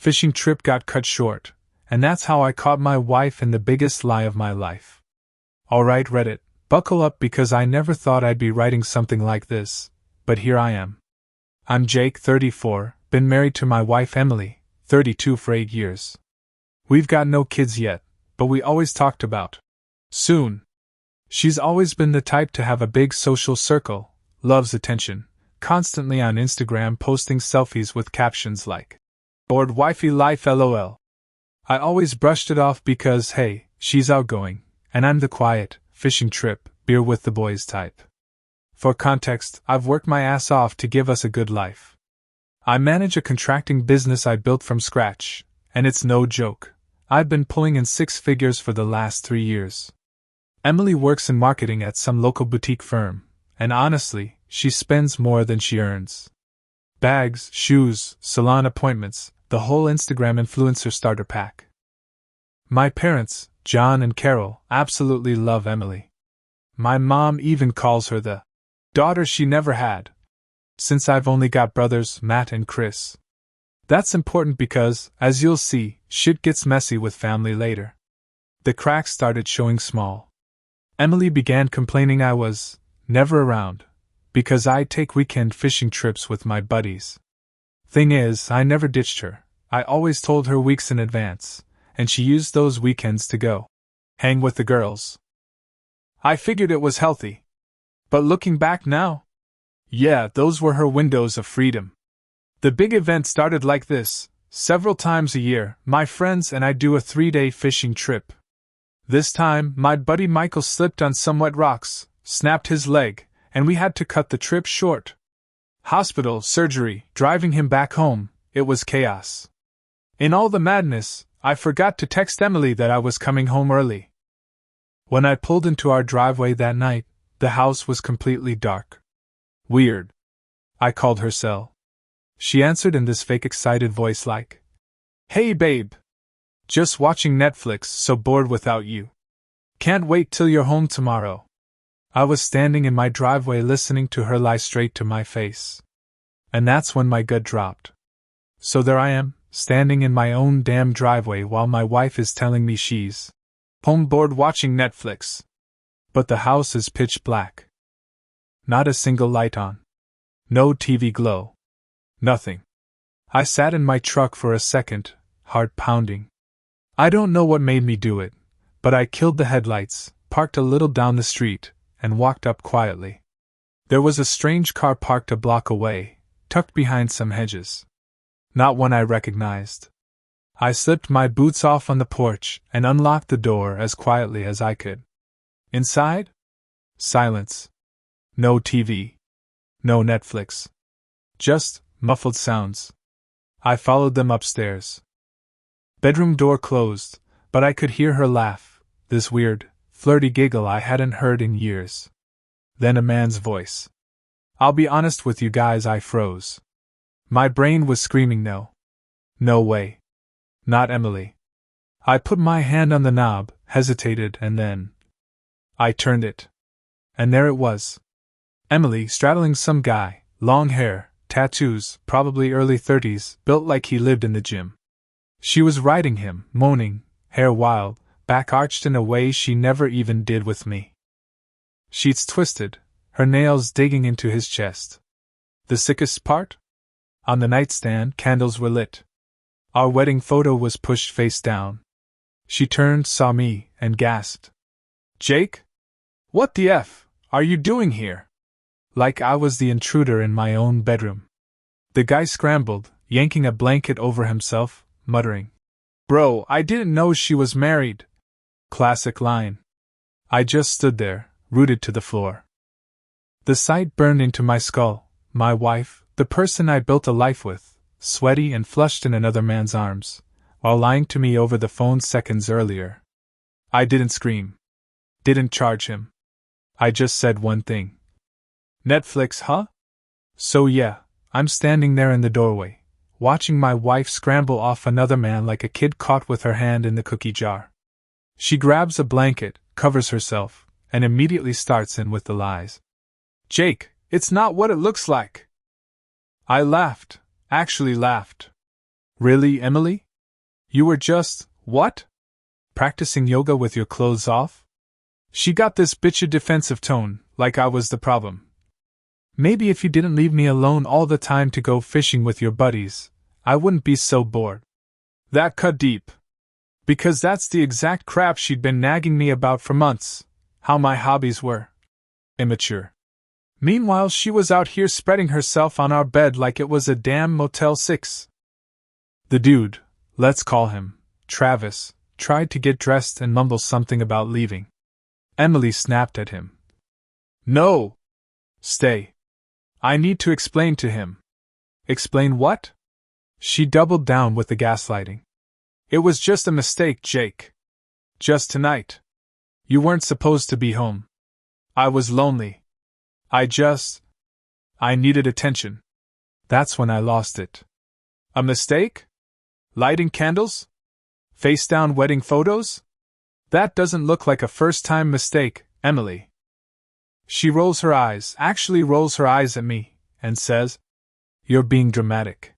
Fishing trip got cut short, and that's how I caught my wife in the biggest lie of my life. Alright, Reddit, buckle up because I never thought I'd be writing something like this, but here I am. I'm Jake, 34, been married to my wife Emily, 32 for 8 years. We've got no kids yet, but we always talked about soon. She's always been the type to have a big social circle, loves attention, constantly on Instagram posting selfies with captions like, "Bored wifey life LOL." I always brushed it off because, hey, she's outgoing, and I'm the quiet, fishing trip, beer with the boys type. For context, I've worked my ass off to give us a good life. I manage a contracting business I built from scratch, and it's no joke. I've been pulling in 6 figures for the last 3 years. Emily works in marketing at some local boutique firm, and honestly, she spends more than she earns. Bags, shoes, salon appointments, the whole Instagram influencer starter pack. My parents, John and Carol, absolutely love Emily. My mom even calls her the daughter she never had, since I've only got brothers, Matt and Chris. That's important because, as you'll see, shit gets messy with family later. The cracks started showing small. Emily began complaining I was never around, because I'd take weekend fishing trips with my buddies. Thing is, I never ditched her. I always told her weeks in advance, and she used those weekends to go hang with the girls. I figured it was healthy. But looking back now, yeah, those were her windows of freedom. The big event started like this. Several times a year, my friends and I do a 3-day fishing trip. This time, my buddy Michael slipped on some wet rocks, snapped his leg, and we had to cut the trip short. Hospital, surgery, driving him back home, it was chaos. In all the madness, I forgot to text Emily that I was coming home early. When I pulled into our driveway that night, the house was completely dark. Weird. I called her cell. She answered in this fake excited voice like, "Hey babe. Just watching Netflix, so bored without you. Can't wait till you're home tomorrow." I was standing in my driveway listening to her lie straight to my face. And that's when my gut dropped. So there I am, standing in my own damn driveway while my wife is telling me she's home bored watching Netflix. But the house is pitch black. Not a single light on. No TV glow. Nothing. I sat in my truck for a second, heart pounding. I don't know what made me do it, but I killed the headlights, parked a little down the street, and walked up quietly. There was a strange car parked a block away, tucked behind some hedges. Not one I recognized. I slipped my boots off on the porch and unlocked the door as quietly as I could. Inside? Silence. No TV. No Netflix. Just muffled sounds. I followed them upstairs. Bedroom door closed, but I could hear her laugh, this weird, flirty giggle I hadn't heard in years. Then a man's voice. I'll be honest with you guys, I froze. My brain was screaming no. No way. Not Emily. I put my hand on the knob, hesitated, and then I turned it. And there it was. Emily straddling some guy, long hair, tattoos, probably early 30s, built like he lived in the gym. She was riding him, moaning, hair wild, back arched in a way she never even did with me. Sheets twisted, her nails digging into his chest. The sickest part? On the nightstand, candles were lit. Our wedding photo was pushed face down. She turned, saw me, and gasped. "Jake? What the F are you doing here?" Like I was the intruder in my own bedroom. The guy scrambled, yanking a blanket over himself, muttering, "Bro, I didn't know she was married." Classic line. I just stood there, rooted to the floor. The sight burned into my skull. My wife, the person I built a life with, sweaty and flushed in another man's arms, while lying to me over the phone seconds earlier. I didn't scream. Didn't charge him. I just said one thing. "Netflix, huh?" So yeah, I'm standing there in the doorway, watching my wife scramble off another man like a kid caught with her hand in the cookie jar. She grabs a blanket, covers herself, and immediately starts in with the lies. "Jake, it's not what it looks like." I laughed, actually laughed. Really, Emily? You were just, what? Practicing yoga with your clothes off? She got this bitchy defensive tone, like I was the problem. Maybe if you didn't leave me alone all the time to go fishing with your buddies, I wouldn't be so bored. That cut deep. Because that's the exact crap she'd been nagging me about for months, how my hobbies were immature. Meanwhile, she was out here spreading herself on our bed like it was a damn Motel 6. The dude, let's call him Travis, tried to get dressed and mumble something about leaving. Emily snapped at him. No! Stay. I need to explain to him. Explain what? She doubled down with the gaslighting. It was just a mistake, Jake. Just tonight. You weren't supposed to be home. I was lonely. I needed attention. That's when I lost it. A mistake? Lighting candles? Face down wedding photos? That doesn't look like a first-time mistake, Emily. She actually rolls her eyes at me, and says, You're being dramatic.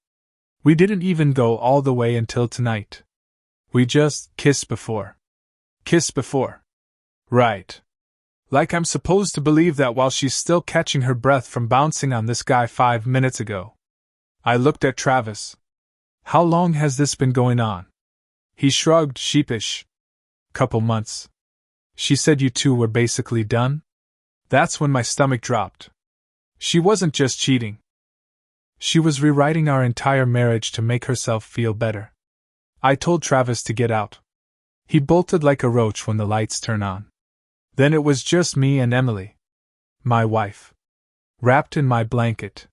We didn't even go all the way until tonight. We just kissed before. Kissed before. Right. Like I'm supposed to believe that while she's still catching her breath from bouncing on this guy 5 minutes ago. I looked at Travis. How long has this been going on? He shrugged, sheepish. Couple months. She said you two were basically done? That's when my stomach dropped. She wasn't just cheating. She was rewriting our entire marriage to make herself feel better. I told Travis to get out. He bolted like a roach when the lights turned on. Then it was just me and Emily. My wife. Wrapped in my blanket.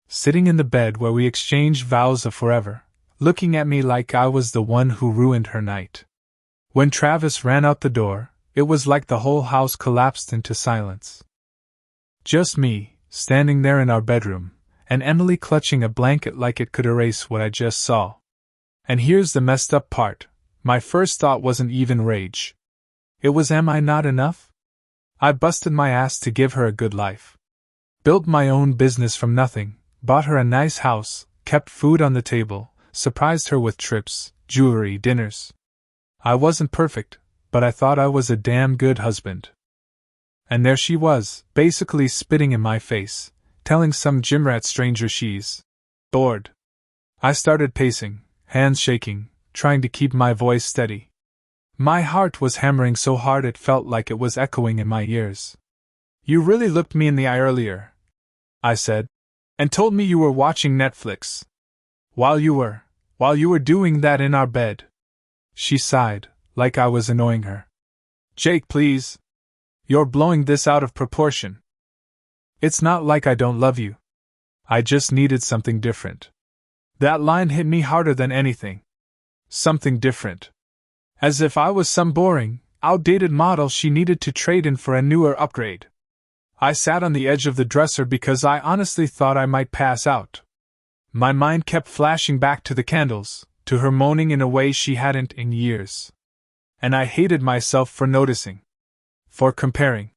Sitting in the bed where we exchanged vows of forever, looking at me like I was the one who ruined her night. When Travis ran out the door, it was like the whole house collapsed into silence. Just me, standing there in our bedroom, and Emily clutching a blanket like it could erase what I just saw. And here's the messed up part. My first thought wasn't even rage. It was, am I not enough? I busted my ass to give her a good life. Built my own business from nothing, bought her a nice house, kept food on the table, surprised her with trips, jewelry, dinners. I wasn't perfect, but I thought I was a damn good husband. And there she was, basically spitting in my face, telling some gym rat stranger she's bored. I started pacing, hands shaking, trying to keep my voice steady. My heart was hammering so hard it felt like it was echoing in my ears. You really looked me in the eye earlier, I said, and told me you were watching Netflix. While you were doing that in our bed. She sighed, like I was annoying her. Jake, please. You're blowing this out of proportion. It's not like I don't love you. I just needed something different. That line hit me harder than anything. Something different. As if I was some boring, outdated model she needed to trade in for a newer upgrade. I sat on the edge of the dresser because I honestly thought I might pass out. My mind kept flashing back to the candles, to her moaning in a way she hadn't in years. And I hated myself for noticing. For comparing.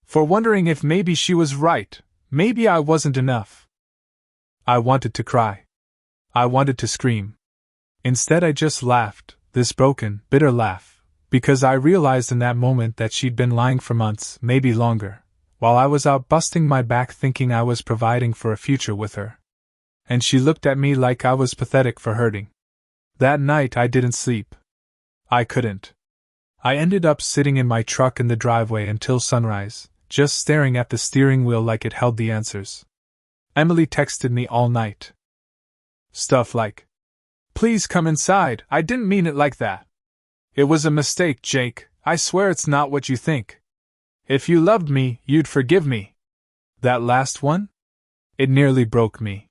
For wondering if maybe she was right, maybe I wasn't enough. I wanted to cry. I wanted to scream. Instead I just laughed, this broken, bitter laugh, because I realized in that moment that she'd been lying for months, maybe longer, while I was out busting my back thinking I was providing for a future with her. And she looked at me like I was pathetic for hurting. That night I didn't sleep. I couldn't. I ended up sitting in my truck in the driveway until sunrise, just staring at the steering wheel like it held the answers. Emily texted me all night. Stuff like, Please come inside, I didn't mean it like that. It was a mistake, Jake, I swear it's not what you think. If you loved me, you'd forgive me. That last one? It nearly broke me.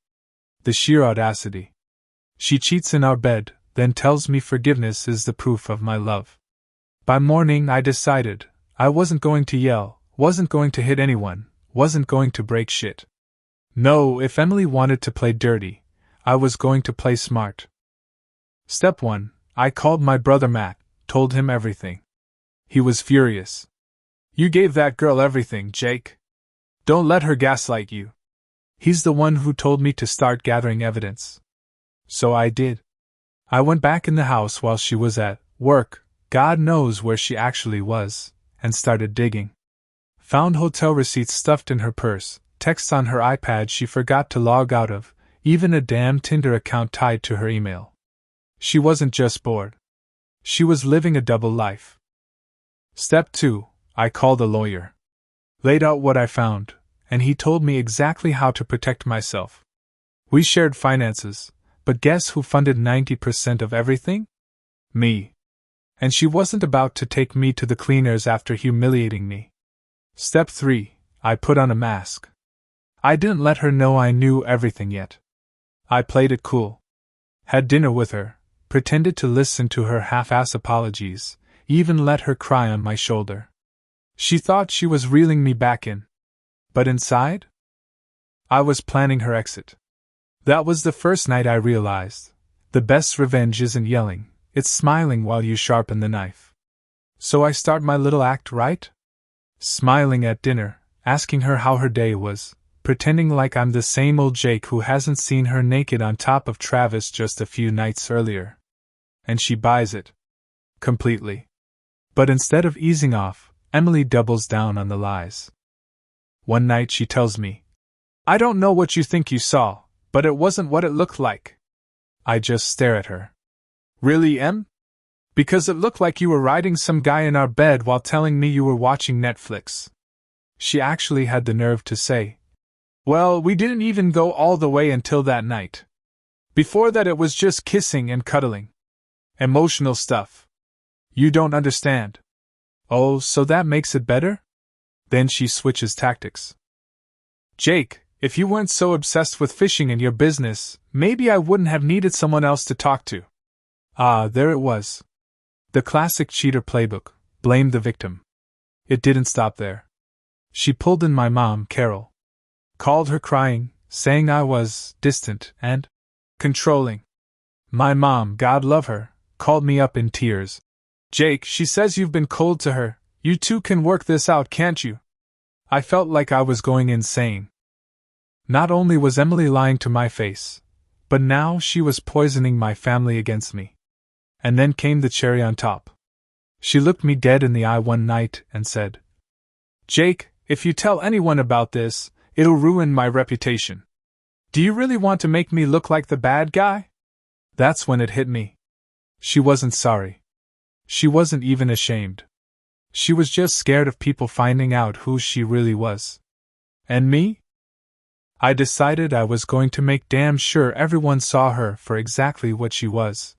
The sheer audacity. She cheats in our bed, then tells me forgiveness is the proof of my love. By morning I decided, I wasn't going to yell, wasn't going to hit anyone, wasn't going to break shit. No, if Emily wanted to play dirty, I was going to play smart. Step 1, I called my brother Matt, told him everything. He was furious. You gave that girl everything, Jake. Don't let her gaslight you. He's the one who told me to start gathering evidence. So I did. I went back in the house while she was at work, God knows where she actually was, and started digging. Found hotel receipts stuffed in her purse, texts on her iPad she forgot to log out of, even a damn Tinder account tied to her email. She wasn't just bored. She was living a double life. Step 2. I called a lawyer. Laid out what I found, and he told me exactly how to protect myself. We shared finances, but guess who funded 90% of everything? Me. And she wasn't about to take me to the cleaners after humiliating me. Step 3. I put on a mask. I didn't let her know I knew everything yet. I played it cool. Had dinner with her, pretended to listen to her half-ass apologies, even let her cry on my shoulder. She thought she was reeling me back in. But inside? I was planning her exit. That was the first night I realized, the best revenge isn't yelling, it's smiling while you sharpen the knife. So I start my little act right? Smiling at dinner, asking her how her day was, pretending like I'm the same old Jake who hasn't seen her naked on top of Travis just a few nights earlier. And she buys it. Completely. But instead of easing off, Emily doubles down on the lies. One night she tells me, "I don't know what you think you saw, but it wasn't what it looked like." I just stare at her. "Really, Em? Because it looked like you were riding some guy in our bed while telling me you were watching Netflix." She actually had the nerve to say, "Well, we didn't even go all the way until that night. Before that it was just kissing and cuddling. Emotional stuff. You don't understand." "Oh, so that makes it better?" Then she switches tactics. "Jake, if you weren't so obsessed with fishing in your business, maybe I wouldn't have needed someone else to talk to." Ah, there it was. The classic cheater playbook, blame the victim. It didn't stop there. She pulled in my mom, Carol. Called her crying, saying I was distant and controlling. My mom, God love her, called me up in tears. "Jake, she says you've been cold to her. You two can work this out, can't you?" I felt like I was going insane. Not only was Emily lying to my face, but now she was poisoning my family against me. And then came the cherry on top. She looked me dead in the eye one night and said, "Jake, if you tell anyone about this, it'll ruin my reputation. Do you really want to make me look like the bad guy?" That's when it hit me. She wasn't sorry. She wasn't even ashamed. She was just scared of people finding out who she really was. And me? I decided I was going to make damn sure everyone saw her for exactly what she was.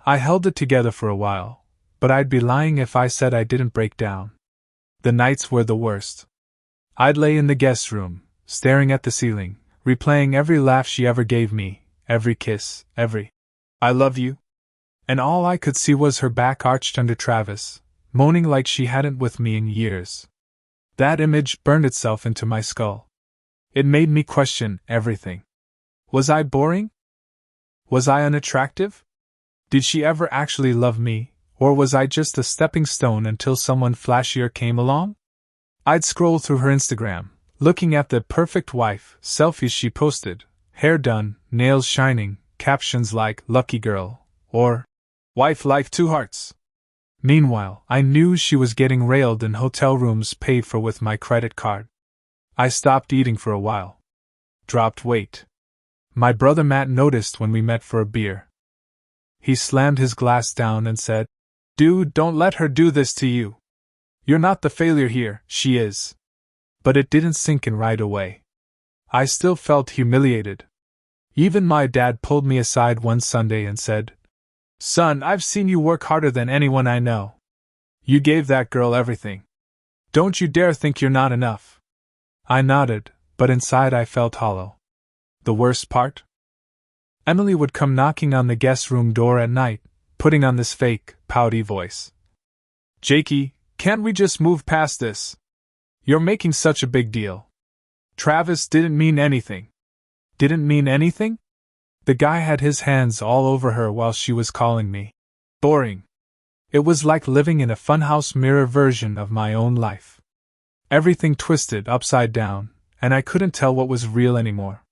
I held it together for a while, but I'd be lying if I said I didn't break down. The nights were the worst. I'd lay in the guest room, staring at the ceiling, replaying every laugh she ever gave me, every kiss, every "I love you." And all I could see was her back arched under Travis, moaning like she hadn't with me in years. That image burned itself into my skull. It made me question everything. Was I boring? Was I unattractive? Did she ever actually love me, or was I just a stepping stone until someone flashier came along? I'd scroll through her Instagram, looking at the perfect wife selfies she posted, hair done, nails shining, captions like "lucky girl" or "wife life 2 hearts." Meanwhile, I knew she was getting railed in hotel rooms paid for with my credit card. I stopped eating for a while. Dropped weight. My brother Matt noticed when we met for a beer. He slammed his glass down and said, "Dude, don't let her do this to you. You're not the failure here, she is." But it didn't sink in right away. I still felt humiliated. Even my dad pulled me aside one Sunday and said, "Son, I've seen you work harder than anyone I know. You gave that girl everything. Don't you dare think you're not enough." I nodded, but inside I felt hollow. The worst part? Emily would come knocking on the guest room door at night, putting on this fake, pouty voice. "Jakey, can't we just move past this? You're making such a big deal. Travis didn't mean anything." Didn't mean anything? The guy had his hands all over her while she was calling me boring. It was like living in a funhouse mirror version of my own life. Everything twisted upside down, and I couldn't tell what was real anymore.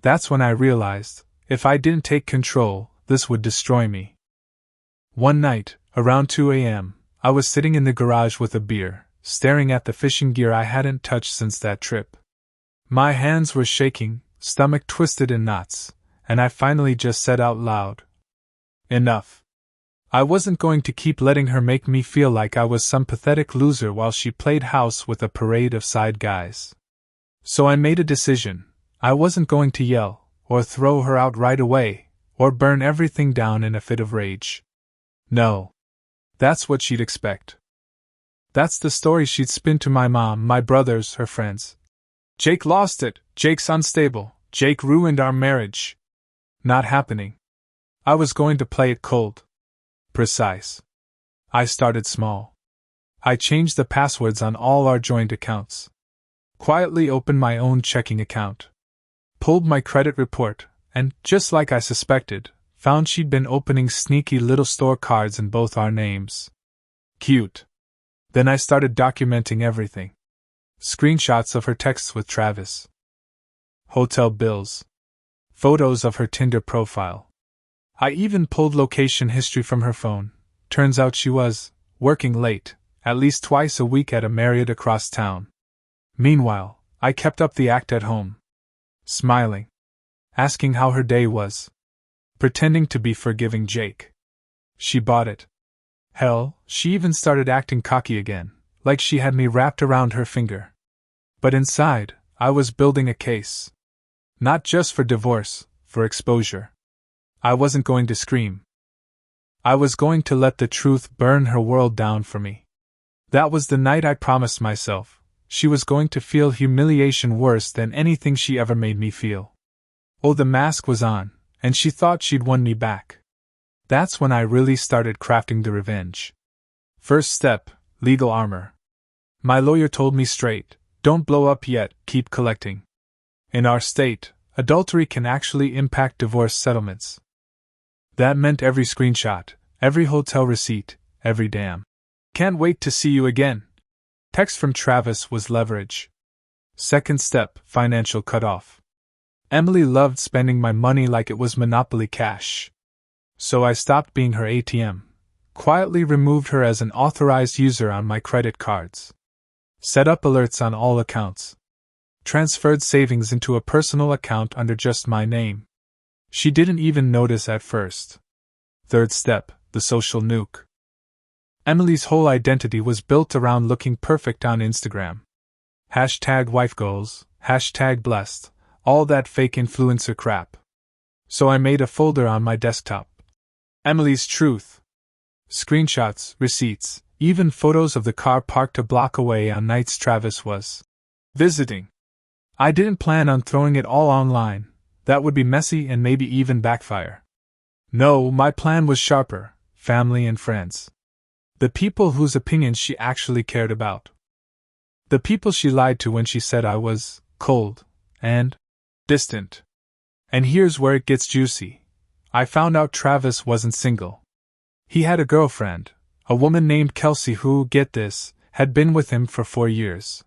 That's when I realized, if I didn't take control, this would destroy me. One night, around 2 a.m., I was sitting in the garage with a beer, staring at the fishing gear I hadn't touched since that trip. My hands were shaking, stomach twisted in knots, and I finally just said out loud, "Enough." I wasn't going to keep letting her make me feel like I was some pathetic loser while she played house with a parade of side guys. So I made a decision. I wasn't going to yell, or throw her out right away, or burn everything down in a fit of rage. No. That's what she'd expect. That's the story she'd spin to my mom, my brothers, her friends. Jake lost it, Jake's unstable, Jake ruined our marriage. Not happening. I was going to play it cold. Precise. I started small. I changed the passwords on all our joint accounts. Quietly opened my own checking account. Pulled my credit report, and, just like I suspected, found she'd been opening sneaky little store cards in both our names. Cute. Then I started documenting everything. Screenshots of her texts with Travis. Hotel bills. Photos of her Tinder profile. I even pulled location history from her phone. Turns out she was working late, at least twice a week at a Marriott across town. Meanwhile, I kept up the act at home. Smiling. Asking how her day was. Pretending to be forgiving Jake. She bought it. Hell, she even started acting cocky again, like she had me wrapped around her finger. But inside, I was building a case. Not just for divorce, for exposure. I wasn't going to scream. I was going to let the truth burn her world down for me. That was the night I promised myself. She was going to feel humiliation worse than anything she ever made me feel. Oh, the mask was on, and she thought she'd won me back. That's when I really started crafting the revenge. First step, legal armor. My lawyer told me straight, don't blow up yet, keep collecting. In our state, adultery can actually impact divorce settlements. That meant every screenshot, every hotel receipt, every damn "can't wait to see you again" text from Travis was leverage. Second step, financial cutoff. Emily loved spending my money like it was Monopoly cash. So I stopped being her ATM, quietly removed her as an authorized user on my credit cards. Set up alerts on all accounts. Transferred savings into a personal account under just my name. She didn't even notice at first. Third step, the social nuke. Emily's whole identity was built around looking perfect on Instagram. #wifegoals, #blessed, all that fake influencer crap. So I made a folder on my desktop. Emily's truth. Screenshots, receipts, even photos of the car parked a block away on nights Travis was visiting. I didn't plan on throwing it all online. That would be messy and maybe even backfire. No, my plan was sharper, family and friends. The people whose opinions she actually cared about. The people she lied to when she said I was cold and distant. And here's where it gets juicy. I found out Travis wasn't single. He had a girlfriend, a woman named Kelsey who, get this, had been with him for 4 years.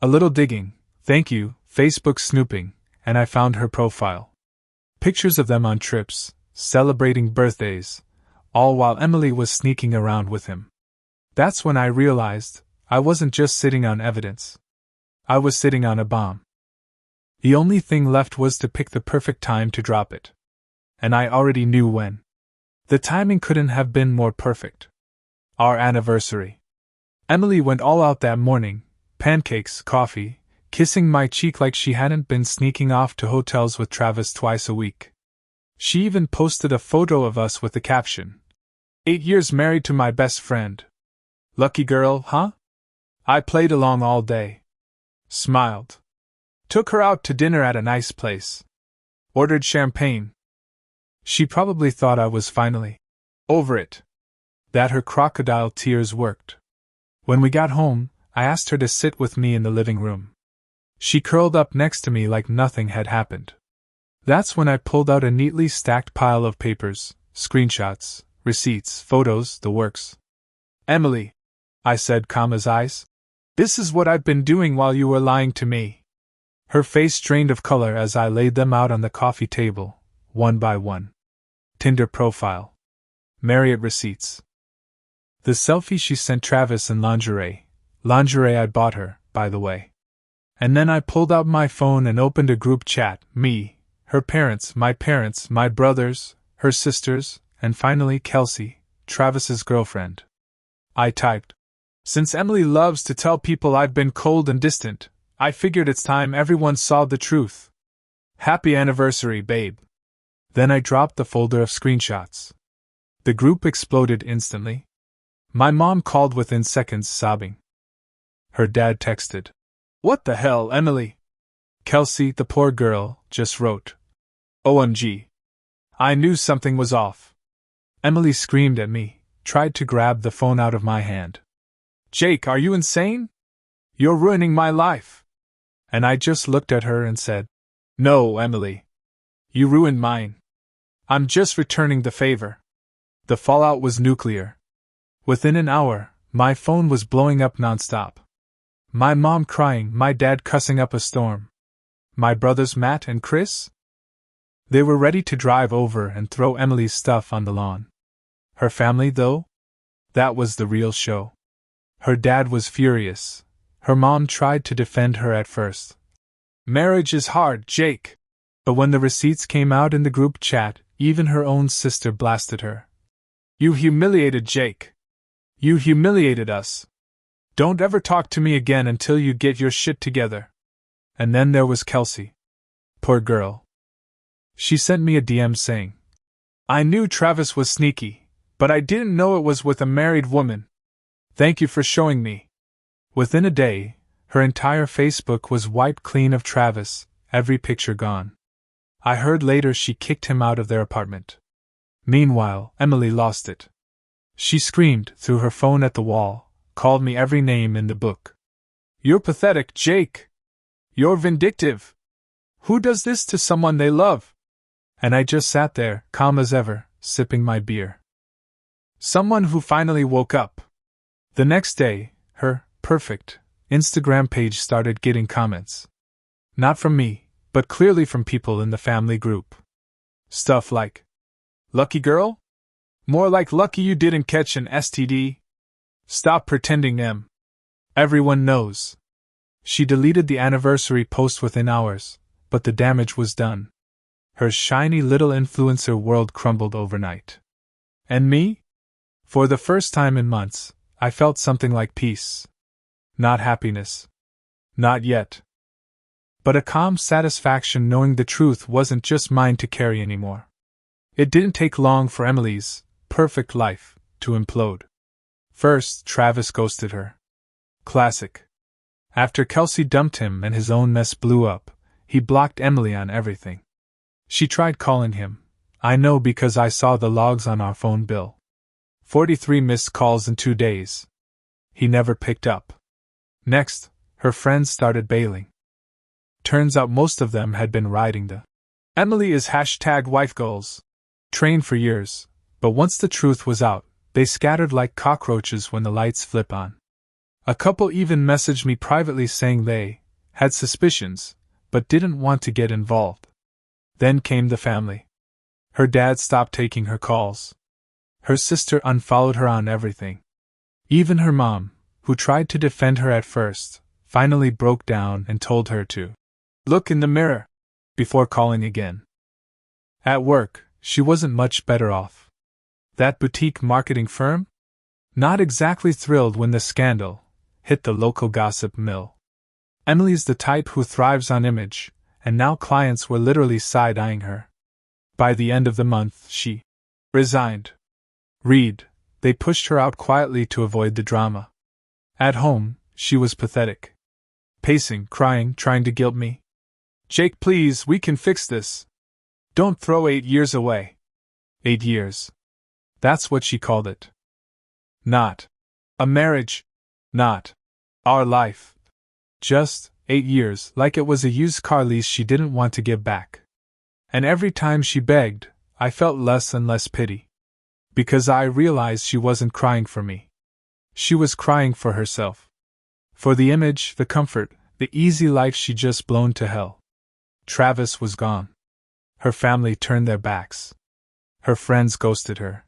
A little digging, thank you, Facebook snooping, and I found her profile. Pictures of them on trips, celebrating birthdays, all while Emily was sneaking around with him. That's when I realized I wasn't just sitting on evidence. I was sitting on a bomb. The only thing left was to pick the perfect time to drop it. And I already knew when. The timing couldn't have been more perfect. Our anniversary. Emily went all out that morning, pancakes, coffee, kissing my cheek like she hadn't been sneaking off to hotels with Travis twice a week. She even posted a photo of us with the caption, 8 years married to my best friend. Lucky girl, huh? I played along all day. Smiled. Took her out to dinner at a nice place. Ordered champagne. She probably thought I was finally over it. That her crocodile tears worked. When we got home, I asked her to sit with me in the living room. She curled up next to me like nothing had happened. That's when I pulled out a neatly stacked pile of papers, screenshots, receipts, photos, the works. Emily, I said, calm as ice, this is what I've been doing while you were lying to me. Her face drained of color as I laid them out on the coffee table, one by one. Tinder profile. Marriott receipts. The selfie she sent Travis in lingerie. Lingerie I bought her, by the way. And then I pulled out my phone and opened a group chat. Me, her parents, my brothers, her sisters, and finally Kelsey, Travis's girlfriend. I typed, "Since Emily loves to tell people I've been cold and distant, I figured it's time everyone saw the truth. Happy anniversary, babe." Then I dropped the folder of screenshots. The group exploded instantly. My mom called within seconds, sobbing. Her dad texted, "What the hell, Emily?" Kelsey, the poor girl, just wrote, "OMG. I knew something was off." Emily screamed at me, tried to grab the phone out of my hand. "Jake, are you insane? You're ruining my life." And I just looked at her and said, "No, Emily. You ruined mine. I'm just returning the favor." The fallout was nuclear. Within an hour, my phone was blowing up nonstop. My mom crying, my dad cussing up a storm. My brothers Matt and Chris? They were ready to drive over and throw Emily's stuff on the lawn. Her family, though? That was the real show. Her dad was furious. Her mom tried to defend her at first. "Marriage is hard, Jake." But when the receipts came out in the group chat, even her own sister blasted her. "You humiliated Jake. You humiliated us. Don't ever talk to me again until you get your shit together." And then there was Kelsey. Poor girl. She sent me a DM saying, "I knew Travis was sneaky, but I didn't know it was with a married woman. Thank you for showing me." Within a day, her entire Facebook was wiped clean of Travis, every picture gone. I heard later she kicked him out of their apartment. Meanwhile, Emily lost it. She screamed through her phone at the wall, called me every name in the book. "You're pathetic, Jake. You're vindictive. Who does this to someone they love?" And I just sat there, calm as ever, sipping my beer. Someone who finally woke up. The next day, her perfect Instagram page started getting comments. Not from me, but clearly from people in the family group. Stuff like, "Lucky girl? More like lucky you didn't catch an STD. Stop pretending, Em. Everyone knows." She deleted the anniversary post within hours, but the damage was done. Her shiny little influencer world crumbled overnight. And me? For the first time in months, I felt something like peace. Not happiness. Not yet. But a calm satisfaction knowing the truth wasn't just mine to carry anymore. It didn't take long for Emily's perfect life to implode. First, Travis ghosted her. Classic. After Kelsey dumped him and his own mess blew up, he blocked Emily on everything. She tried calling him. I know because I saw the logs on our phone bill. 43 missed calls in 2 days. He never picked up. Next, her friends started bailing. Turns out most of them had been riding the "Emily is #wifegoals" train for years, but once the truth was out, they scattered like cockroaches when the lights flip on. A couple even messaged me privately saying they had suspicions, but didn't want to get involved. Then came the family. Her dad stopped taking her calls. Her sister unfollowed her on everything. Even her mom, who tried to defend her at first, finally broke down and told her to look in the mirror before calling again. At work, she wasn't much better off. That boutique marketing firm? Not exactly thrilled when the scandal hit the local gossip mill. Emily's the type who thrives on image, and now clients were literally side-eyeing her. By the end of the month, she resigned. Read, they pushed her out quietly to avoid the drama. At home, she was pathetic. Pacing, crying, trying to guilt me. "Jake, please, we can fix this. Don't throw 8 years away." 8 years. That's what she called it. Not a marriage. Not our life. Just 8 years, like it was a used car lease she didn't want to give back. And every time she begged, I felt less and less pity. Because I realized she wasn't crying for me. She was crying for herself. For the image, the comfort, the easy life she'd just blown to hell. Travis was gone. Her family turned their backs. Her friends ghosted her.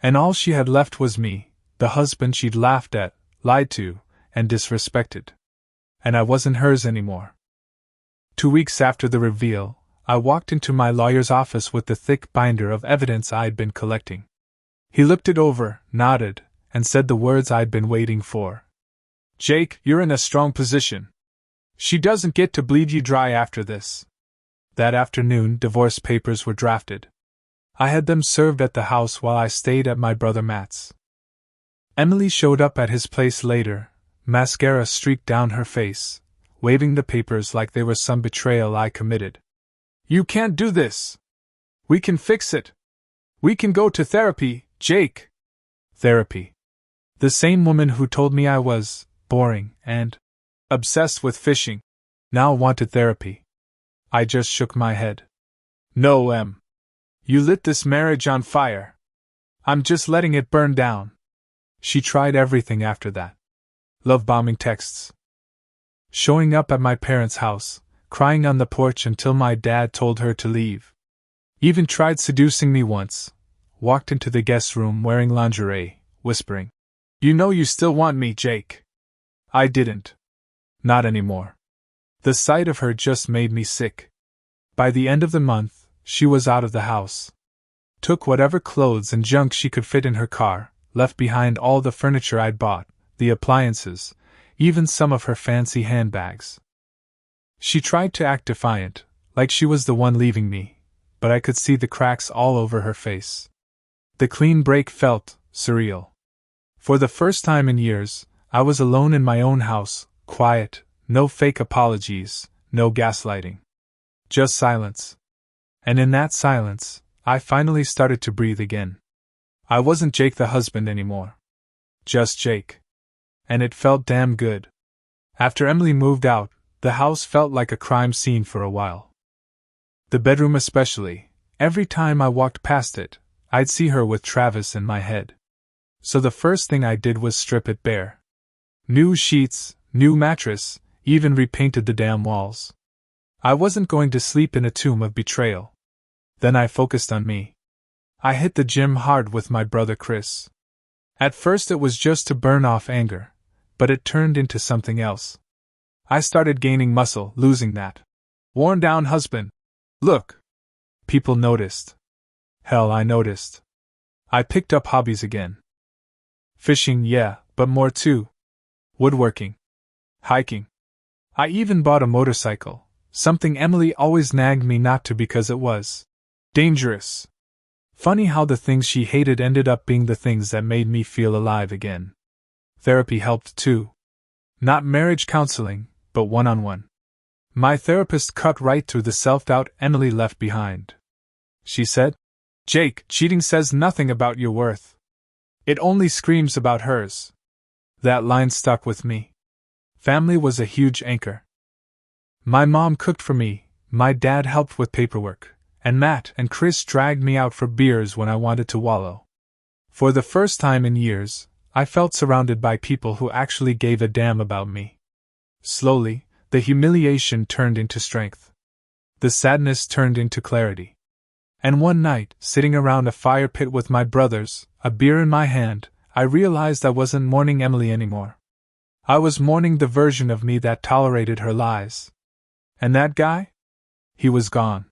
And all she had left was me, the husband she'd laughed at, lied to, and disrespected. And I wasn't hers anymore. 2 weeks after the reveal, I walked into my lawyer's office with the thick binder of evidence I'd been collecting. He looked it over, nodded, and said the words I'd been waiting for. "Jake, you're in a strong position. She doesn't get to bleed you dry after this." That afternoon, divorce papers were drafted. I had them served at the house while I stayed at my brother Matt's. Emily showed up at his place later, mascara streaked down her face, waving the papers like they were some betrayal I committed. "You can't do this. We can fix it. We can go to therapy, Jake." Therapy. The same woman who told me I was boring and obsessed with fishing now wanted therapy. I just shook my head. "No, Em. You lit this marriage on fire. I'm just letting it burn down." She tried everything after that. Love bombing texts. Showing up at my parents' house, crying on the porch until my dad told her to leave. Even tried seducing me once. Walked into the guest room wearing lingerie, whispering, "You know you still want me, Jake." I didn't. Not anymore. The sight of her just made me sick. By the end of the month, she was out of the house. Took whatever clothes and junk she could fit in her car, left behind all the furniture I'd bought, the appliances, even some of her fancy handbags. She tried to act defiant, like she was the one leaving me, but I could see the cracks all over her face. The clean break felt surreal. For the first time in years, I was alone in my own house, quiet, no fake apologies, no gaslighting. Just silence. And in that silence, I finally started to breathe again. I wasn't Jake the husband anymore. Just Jake. And it felt damn good. After Emily moved out, the house felt like a crime scene for a while. The bedroom especially. Every time I walked past it, I'd see her with Travis in my head. So the first thing I did was strip it bare. New sheets, new mattress, even repainted the damn walls. I wasn't going to sleep in a tomb of betrayal. Then I focused on me. I hit the gym hard with my brother Chris. At first it was just to burn off anger, but it turned into something else. I started gaining muscle, losing that worn-down husband look. People noticed. Hell, I noticed. I picked up hobbies again. Fishing, yeah, but more too. Woodworking. Hiking. I even bought a motorcycle, something Emily always nagged me not to because it was dangerous. Funny how the things she hated ended up being the things that made me feel alive again. Therapy helped too. Not marriage counseling, but one-on-one. My therapist cut right through the self-doubt Emily left behind. She said, "Jake, cheating says nothing about your worth. It only screams about hers." That line stuck with me. Family was a huge anchor. My mom cooked for me, my dad helped with paperwork, and Matt and Chris dragged me out for beers when I wanted to wallow. For the first time in years, I felt surrounded by people who actually gave a damn about me. Slowly, the humiliation turned into strength. The sadness turned into clarity. And one night, sitting around a fire pit with my brothers, a beer in my hand, I realized I wasn't mourning Emily anymore. I was mourning the version of me that tolerated her lies. And that guy? He was gone.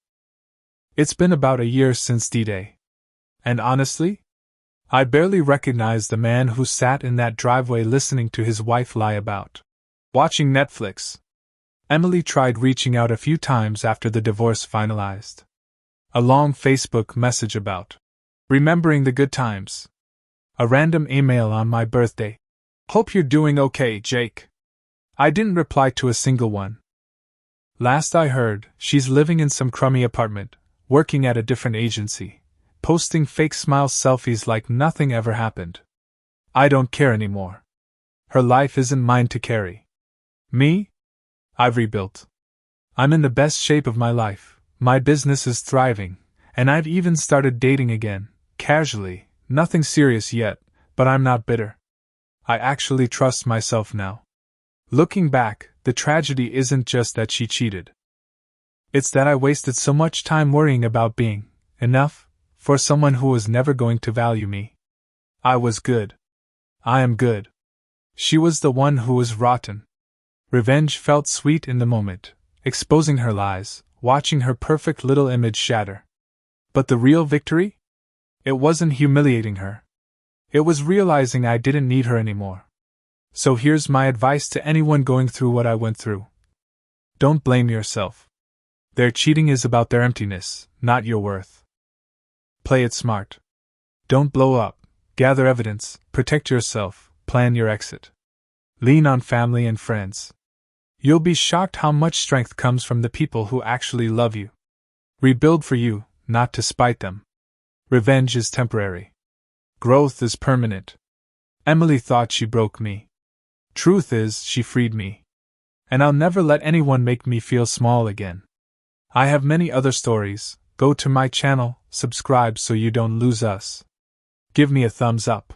It's been about a year since D-Day. And honestly, I barely recognized the man who sat in that driveway listening to his wife lie about watching Netflix. Emily tried reaching out a few times after the divorce finalized. A long Facebook message about remembering the good times. A random email on my birthday. "Hope you're doing okay, Jake." I didn't reply to a single one. Last I heard, she's living in some crummy apartment, working at a different agency, posting fake smile selfies like nothing ever happened. I don't care anymore. Her life isn't mine to carry. Me? I've rebuilt. I'm in the best shape of my life, my business is thriving, and I've even started dating again, casually, nothing serious yet, but I'm not bitter. I actually trust myself now. Looking back, the tragedy isn't just that she cheated. It's that I wasted so much time worrying about being enough for someone who was never going to value me. I was good. I am good. She was the one who was rotten. Revenge felt sweet in the moment, exposing her lies, watching her perfect little image shatter. But the real victory? It wasn't humiliating her. It was realizing I didn't need her anymore. So here's my advice to anyone going through what I went through. Don't blame yourself. Their cheating is about their emptiness, not your worth. Play it smart. Don't blow up, gather evidence, protect yourself, plan your exit. Lean on family and friends. You'll be shocked how much strength comes from the people who actually love you. Rebuild for you, not to spite them. Revenge is temporary. Growth is permanent. Emily thought she broke me. Truth is, she freed me. And I'll never let anyone make me feel small again. I have many other stories. Go to my channel, subscribe so you don't lose us. Give me a thumbs up.